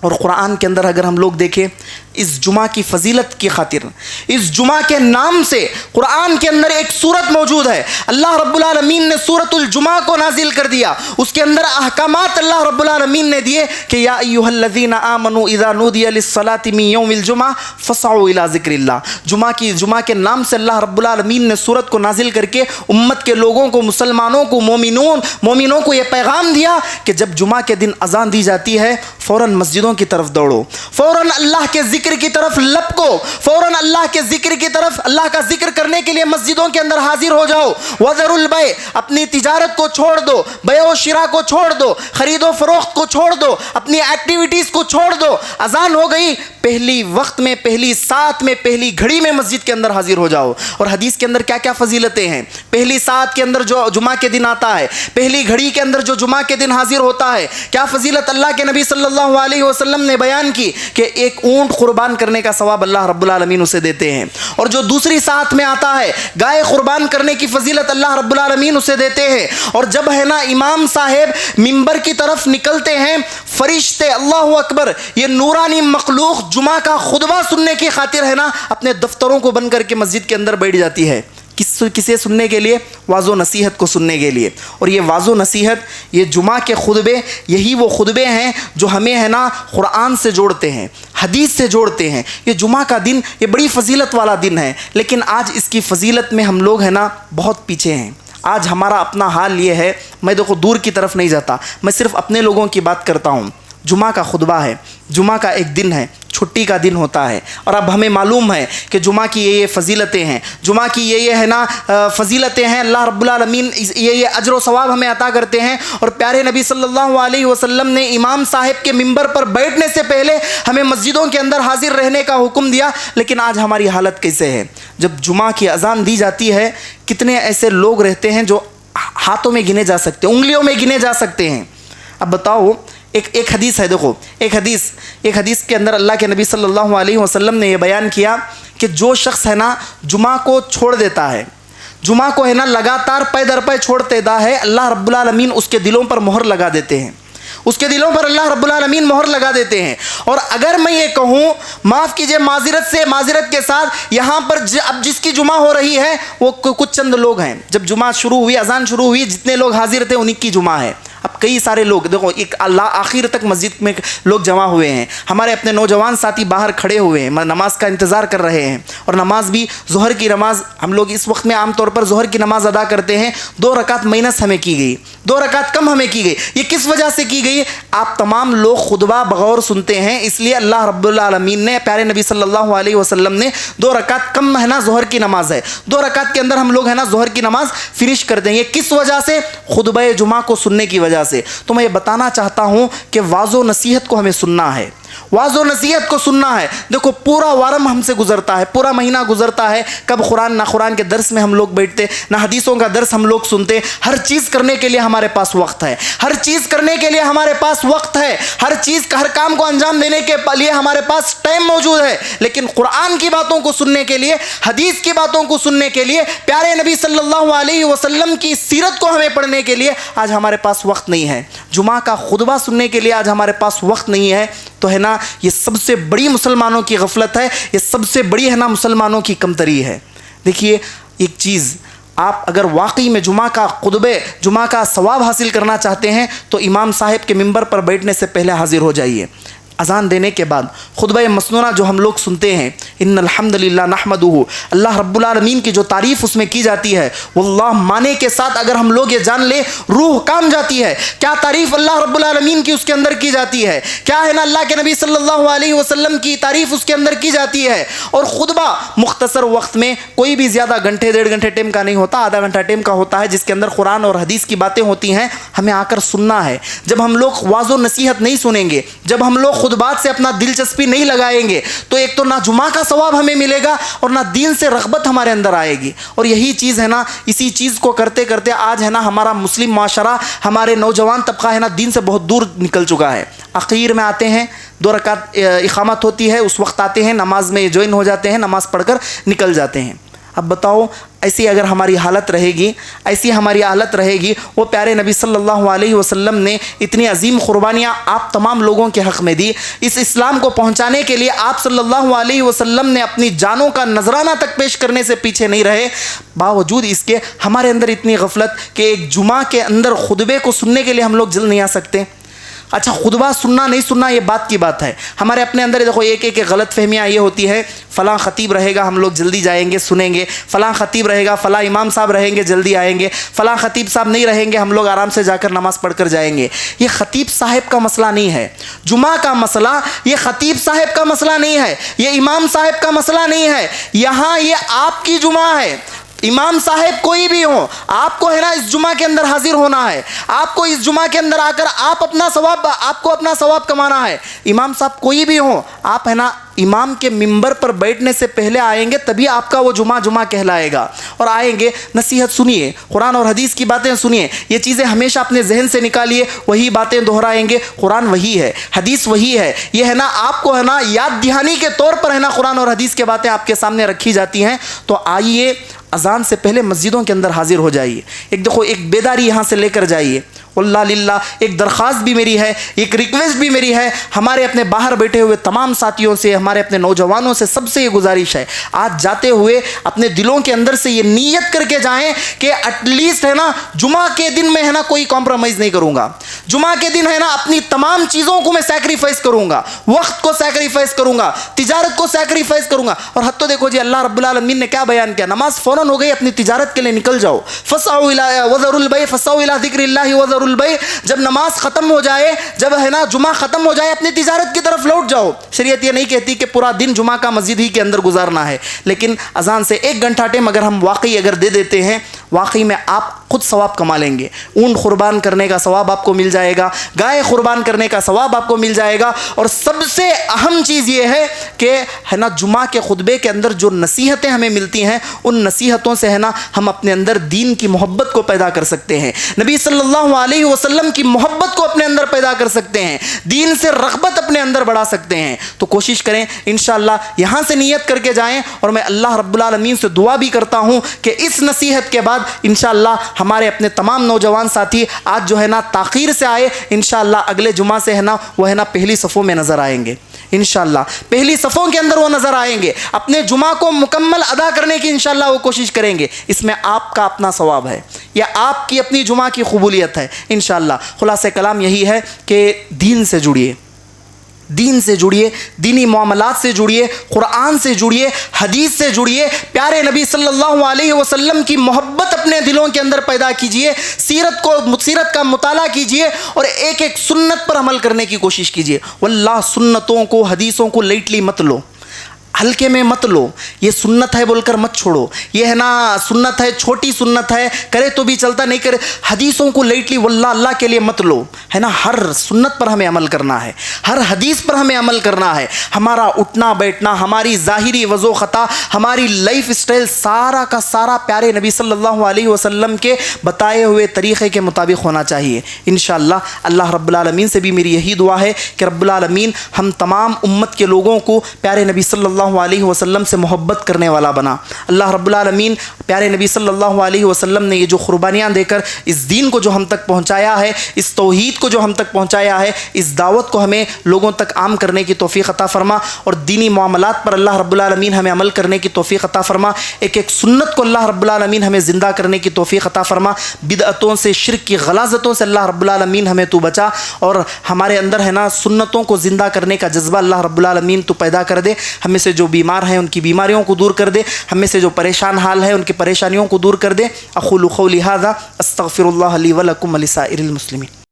اور قرآن کے اندر اگر ہم لوگ دیکھیں، اس جمعہ کی فضیلت کی خاطر، اس جمعہ کے نام سے قرآن کے اندر ایک سورت موجود ہے۔ اللہ رب العالمین نے سورت الجمعہ کو نازل کر دیا، اس کے اندر احکامات اللہ رب العالمین نے دیے کہ یا ایھا الذین آمنوا اذا نودی للصلاۃ من یوم الجمعہ فاسعوا الی ذکر اللہ۔ جمعہ کے نام سے اللہ رب العالمین نے سورت کو نازل کر کے امت کے لوگوں کو، مسلمانوں کو، مومنوں کو یہ پیغام دیا کہ جب جمعہ کے دن اذان دی جاتی ہے فوراً مسجدوں کی طرف دوڑو، فوراً اللہ کے ذکر ذکر کی طرف لپکو، فوراً اللہ کے ذکر کی طرف، اللہ کا ذکر کرنے کے لیے مسجدوں کے اندر حاضر ہو جاؤ۔ وذروا البیع، اپنی تجارت کو چھوڑ دو، بیع و شراء کو چھوڑ دو، خرید و فروخت کو چھوڑ دو، اپنی ایکٹیویٹیز کو چھوڑ دو۔ اذان ہو گئی، پہلی وقت میں، پہلی ساعت میں، پہلی گھڑی میں مسجد کے اندر حاضر ہو جاؤ۔ اور حدیث کے اندر کیا کیا فضیلتیں ہیں، پہلی ساعت کے اندر جو جمعہ کے دن آتا ہے، پہلی گھڑی کے اندر جو جمعہ کے دن حاضر ہوتا ہے، کیا فضیلت اللہ کے نبی صلی اللہ علیہ وسلم نے بیان کی کہ ایک اونٹ قربان کرنے کا ثواب اللہ رب العالمین اسے دیتے ہیں۔ اور جو دوسری ساعت میں آتا ہے، گائے قربان کرنے کی فضیلت اللہ رب العالمین اسے دیتے ہیں۔ اور جب ہے نا امام صاحب منبر کی طرف نکلتے ہیں، فرشتے اللہ اکبر، یہ نورانی مخلوق جمعہ کا خطبہ سننے کی خاطر ہے نا اپنے دفتروں کو بند کر کے مسجد کے اندر بیٹھ جاتی ہے۔ کسے سننے کے لیے؟ واعظ و نصیحت کو سننے کے لیے۔ اور یہ واعظ و نصیحت، یہ جمعہ کے خطبے، یہی وہ خطبے ہیں جو ہمیں ہے نا قرآن سے جوڑتے ہیں، حدیث سے جوڑتے ہیں۔ یہ جمعہ کا دن یہ بڑی فضیلت والا دن ہے، لیکن آج اس کی فضیلت میں ہم لوگ ہے نا بہت پیچھے ہیں۔ آج ہمارا اپنا حال یہ ہے، میں دیکھو دور کی طرف نہیں جاتا، میں صرف اپنے لوگوں کی بات کرتا ہوں۔ جمعہ کا خطبہ ہے، جمعہ کا ایک دن ہے، چھٹی کا دن ہوتا ہے، اور اب ہمیں معلوم ہے کہ جمعہ کی یہ فضیلتیں ہیں، جمعہ کی یہ ہے نا فضیلتیں ہیں، اللہ رب العالمین یہ اجر و ثواب ہمیں عطا کرتے ہیں۔ اور پیارے نبی صلی اللہ علیہ وسلم نے امام صاحب کے منبر پر بیٹھنے سے پہلے ہمیں مسجدوں کے اندر حاضر رہنے کا حکم دیا، لیکن آج ہماری حالت کیسے ہے؟ جب جمعہ کی اذان دی جاتی ہے، کتنے ایسے لوگ رہتے ہیں جو ہاتھوں میں گنے جا سکتے ہیں، انگلیوں میں گنے جا سکتے ہیں۔ اب بتاؤ، ایک حدیث ہے، دیکھو ایک حدیث کے اندر اللہ کے نبی صلی اللہ علیہ وسلم نے یہ بیان کیا کہ جو شخص ہے نا جمعہ کو چھوڑ دیتا ہے، جمعہ کو ہے نا لگاتار پے در پے چھوڑتے دا ہے، اللہ رب العالمین اس کے دلوں پر مہر لگا دیتے ہیں، اس کے دلوں پر اللہ رب العالمین مہر لگا دیتے ہیں۔ اور اگر میں یہ کہوں، معاف کیجئے، معذرت کے ساتھ، یہاں پر اب جس کی جمعہ ہو رہی ہے وہ کچھ چند لوگ ہیں، جب جمعہ شروع ہوئی، اذان شروع ہوئی، جتنے لوگ حاضر تھے انہی کی جمعہ ہے۔ اب کئی سارے لوگ دیکھو، ایک اللہ آخر تک مسجد میں لوگ جمع ہوئے ہیں، ہمارے اپنے نوجوان ساتھی باہر کھڑے ہوئے ہیں، نماز کا انتظار کر رہے ہیں۔ اور نماز بھی ظہر کی نماز ہم لوگ اس وقت میں عام طور پر ظہر کی نماز ادا کرتے ہیں، 2 رکعت مائنس ہمیں کی گئی، 2 رکعت کم ہمیں کی گئی۔ یہ کس وجہ سے کی گئی؟ آپ تمام لوگ خطبہ بغور سنتے ہیں، اس لیے اللہ رب العالمین نے، پیارے نبی صلی اللہ علیہ وسلم نے 2 رکعت کم ہے نا ظہر کی نماز ہے، 2 رکعت کے اندر ہم لوگ ہے نا ظہر کی نماز فنش کر دیں گے۔ کس وجہ سے؟ خطبہ جمعہ کو سننے کی وجہ سے۔ تو میں یہ بتانا چاہتا ہوں کہ واعظ و نصیحت کو ہمیں سننا ہے، واعظ و نصیحت کو سننا ہے۔ دیکھو پورا وارم ہم سے گزرتا ہے، پورا مہینہ گزرتا ہے، کب نہ قرآن کے درس میں ہم لوگ بیٹھتے، نہ حدیثوں کا درس ہم لوگ سنتے۔ ہر چیز کرنے کے لیے ہمارے پاس وقت ہے، ہر چیز کرنے کے لیے ہمارے پاس وقت ہے، ہر کام کو انجام دینے کے لیے ہمارے پاس ٹائم موجود ہے، لیکن قرآن کی باتوں کو سننے کے لیے، حدیث کی باتوں کو سننے کے لیے، پیارے نبی صلی اللہ علیہ وسلم کی سیرت کو ہمیں پڑھنے کے لیے آج ہمارے پاس وقت نہیں ہے، جمعہ کا خطبہ سننے کے لیے آج ہمارے پاس وقت نہیں ہے۔ تو ہے نا یہ سب سے بڑی مسلمانوں کی غفلت ہے، یہ سب سے بڑی ہے نا مسلمانوں کی کمتری ہے۔ دیکھیے ایک چیز، آپ اگر واقعی میں جمعہ کا خطبے، جمعہ کا ثواب حاصل کرنا چاہتے ہیں تو امام صاحب کے منبر پر بیٹھنے سے پہلے حاضر ہو جائیے۔ اذان دینے کے بعد خطبہ مسنونہ جو ہم لوگ سنتے ہیں، ان الحمدللہ نحمدہ، اللہ رب العالمین کی جو تعریف اس میں کی جاتی ہے، واللہ معنی کے ساتھ اگر ہم لوگ یہ جان لیں، روح کام جاتی ہے۔ کیا تعریف اللہ رب العالمین کی اس کے اندر کی جاتی ہے، کیا ہے نا اللہ کے نبی صلی اللہ علیہ وسلم کی تعریف اس کے اندر کی جاتی ہے۔ اور خطبہ مختصر وقت میں، کوئی بھی زیادہ گھنٹے 1.5 گھنٹے ٹائم کا نہیں ہوتا، آدھا گھنٹہ ٹائم کا ہوتا ہے، جس کے اندر قرآن اور حدیث کی باتیں ہوتی ہیں، ہمیں آ کر سننا ہے۔ جب ہم لوگ واعظ و نصیحت نہیں سنیں گے، جب ہم لوگ خطبات سے اپنا دلچسپی نہیں لگائیں گے، تو ایک تو نہ جمعہ کا ثواب ہمیں ملے گا اور نہ دین سے رغبت ہمارے اندر آئے گی۔ اور یہی چیز ہے نا، اسی چیز کو کرتے کرتے آج ہے نا ہمارا مسلم معاشرہ، ہمارے نوجوان طبقہ ہے نا دین سے بہت دور نکل چکا ہے۔ اخیر میں آتے ہیں، 2 رکعت اقامت ہوتی ہے، اس وقت آتے ہیں، نماز میں جوائن ہو جاتے ہیں، نماز پڑھ کر نکل جاتے ہیں۔ اب بتاؤ، ایسی اگر ہماری حالت رہے گی، ایسی ہماری حالت رہے گی، وہ پیارے نبی صلی اللہ علیہ وسلم نے اتنی عظیم قربانیاں آپ تمام لوگوں کے حق میں دی، اس اسلام کو پہنچانے کے لیے آپ صلی اللہ علیہ وسلم نے اپنی جانوں کا نذرانہ تک پیش کرنے سے پیچھے نہیں رہے۔ باوجود اس کے ہمارے اندر اتنی غفلت کہ ایک جمعہ کے اندر خطبے کو سننے کے لیے ہم لوگ جلد نہیں آ سکتے۔ اچھا خطبہ سننا نہیں سننا یہ بات کی بات ہے. ہمارے اپنے اندر دیکھو ایک غلط فہمیاں یہ ہوتی ہے, فلاں خطیب رہے گا ہم لوگ جلدی جائیں گے سنیں گے, فلاں خطیب رہے گا, فلاں امام صاحب رہیں گے جلدی آئیں گے, فلاں خطیب صاحب نہیں رہیں گے ہم لوگ آرام سے جا کر نماز پڑھ کر جائیں گے. یہ خطیب صاحب کا مسئلہ نہیں ہے. جمعہ کا مسئلہ یہ خطیب صاحب کا مسئلہ نہیں ہے, یہ امام صاحب کا مسئلہ نہیں ہے. یہاں یہ آپ کی جمعہ ہے. امام صاحب کوئی بھی ہو, آپ کو ہے نا اس جمعہ کے اندر حاضر ہونا ہے. آپ کو اس جمعہ کے اندر آ کر آپ کو اپنا ثواب کمانا ہے. امام صاحب کوئی بھی ہو, آپ ہے نا امام کے منبر پر بیٹھنے سے پہلے آئیں گے تبھی آپ کا وہ جمعہ کہلائے گا. اور آئیں گے, نصیحت سنیے, قرآن اور حدیث کی باتیں سنیے, یہ چیزیں ہمیشہ اپنے ذہن سے نکالیے, وہی باتیں دہرائیں گے. قرآن وہی ہے, حدیث وہی ہے. یہ ہے نا آپ کو ہے نا یاد دہانی کے طور پر ہے نا قرآن اور حدیث کے باتیں آپ کے سامنے رکھی جاتی ہیں. تو آئیے اذان سے پہلے مسجدوں کے اندر حاضر ہو جائیے. ایک بیداری یہاں سے لے کر جائیے. واللہ للہ ایک درخواست بھی میری ہے, ایک ریکویسٹ بھی میری ہے, ہمارے اپنے باہر بیٹھے ہوئے تمام ساتھیوں سے, ہمارے اپنے نوجوانوں سے سب سے یہ گزارش ہے, آج جاتے ہوئے اپنے دلوں کے اندر سے یہ نیت کر کے جائیں کہ ایٹ لیسٹ ہے نا جمعہ کے دن میں ہے نا کوئی کمپرومائز نہیں کروں گا. جمعہ کے دن ہے نا اپنی تمام چیزوں کو میں سیکریفائز کروں گا, وقت کو سیکریفائز کروں گا, تجارت کو سیکریفائز کروں گا. اور حتیٰ دیکھو جی اللہ رب العالمین نے کیا بیان کیا, نماز فوراً ہو گئی, اپنی تجارت کے لیے نکل جاؤ. فسعوا الی وذروا البیع فسعوا الی ذکر اللہ وذروا البیع. جب نماز ختم ہو جائے, جب ہے نا جمعہ ختم ہو جائے, اپنی تجارت کی طرف لوٹ جاؤ. شریعت یہ نہیں کہتی کہ پورا دن جمعہ کا مسجد ہی کے اندر گزارنا ہے, لیکن اذان سے 1 گھنٹہ ٹائم اگر ہم واقعی دے دیتے ہیں, واقعی میں آپ خود ثواب کما لیں گے. اونٹ قربان کرنے کا ثواب آپ کو مل جائے گا, گائے قربان کرنے کا ثواب آپ کو مل جائے گا. اور سب سے اہم چیز یہ ہے کہ ہے نا جمعہ کے خطبے کے اندر جو نصیحتیں ہمیں ملتی ہیں, ان نصیحتوں سے ہے نا ہم اپنے اندر دین کی محبت کو پیدا کر سکتے ہیں, نبی صلی اللہ علیہ وسلم کی محبت کو اپنے اندر پیدا کر سکتے ہیں, دین سے رغبت اپنے اندر بڑھا سکتے ہیں. تو کوشش کریں انشاءاللہ یہاں سے نیت کر کے جائیں. اور میں اللہ رب العالمین سے دعا بھی کرتا ہوں کہ اس نصیحت کے بعد انشاءاللہ ہمارے اپنے تمام نوجوان ساتھی آج جو ہے نا تاخیر سے آئے, انشاءاللہ اگلے جمعہ سے ہے نا وہ ہے نا پہلی صفوں میں نظر آئیں گے. انشاءاللہ پہلی صفوں کے اندر وہ نظر آئیں گے, اپنے جمعہ کو مکمل ادا کرنے کی انشاءاللہ وہ کوشش کریں گے. اس میں آپ کا اپنا ثواب ہے, یا آپ کی اپنی جمعہ کی قبولیت ہے انشاءاللہ. خلاصہ کلام یہی ہے کہ دین سے جڑیے, دین سے جڑیے, دینی معاملات سے جڑیے, قرآن سے جڑیے, حدیث سے جڑیے, پیارے نبی صلی اللہ علیہ وسلم کی محبت اپنے دلوں کے اندر پیدا کیجیے, سیرت کا مطالعہ کیجیے, اور ایک سنت پر عمل کرنے کی کوشش کیجیے. واللہ سنتوں کو, حدیثوں کو لائٹلی مت لو, ہلکے میں مت لو. یہ سنت ہے بول کر مت چھوڑو, یہ ہے نا سنت ہے, چھوٹی سنت ہے, کرے تو بھی چلتا, نہیں کرے. حدیثوں کو لائٹلی واللہ اللہ کے لیے مت لو, ہے نا. ہر سنت پر ہمیں عمل کرنا ہے, ہر حدیث پر ہمیں عمل کرنا ہے. ہمارا اٹھنا بیٹھنا, ہماری ظاہری وضو خطا, ہماری لائف سٹائل سارا کا سارا پیارے نبی صلی اللہ علیہ وسلم کے بتائے ہوئے طریقے کے مطابق ہونا چاہیے. انشاءاللہ اللہ رب العالمین سے بھی میری یہی دعا ہے کہ رب العالمین ہم تمام امت کے لوگوں کو پیارے نبی صلی اللہ علیہ وسلم سے محبت کرنے والا بنا. اللہ رب العالمین پیارے نبی صلی اللہ علیہ وسلم نے یہ جو قربانیاں دے کر اس دین کو جو ہم تک پہنچایا ہے, اس توحید کو جو ہم تک پہنچایا ہے, اس دعوت کو ہمیں لوگوں تک عام کرنے کی توفیق عطا فرما, اور دینی معاملات پر اللہ رب العالمین ہمیں عمل کرنے کی توفیق عطا فرما. ایک سنت کو اللہ رب العالمین ہمیں زندہ کرنے کی توفیق عطا فرما. بدعتوں سے, شرک کی غلاظتوں سے اللہ رب العالمین ہمیں تو بچا, اور ہمارے اندر ہے نا سنتوں کو زندہ کرنے کا جذبہ اللہ رب العالمین تو پیدا کر دے. ہمیں سے جو بیمار ہیں ان کی بیماریوں کو دور کر دے, ہمیں سے جو پریشان حال ہے ان کی پریشانیوں کو دور کر دے. اقول قولی ھذا استغفر اللہ لی ولکم ولسائر المسلمین.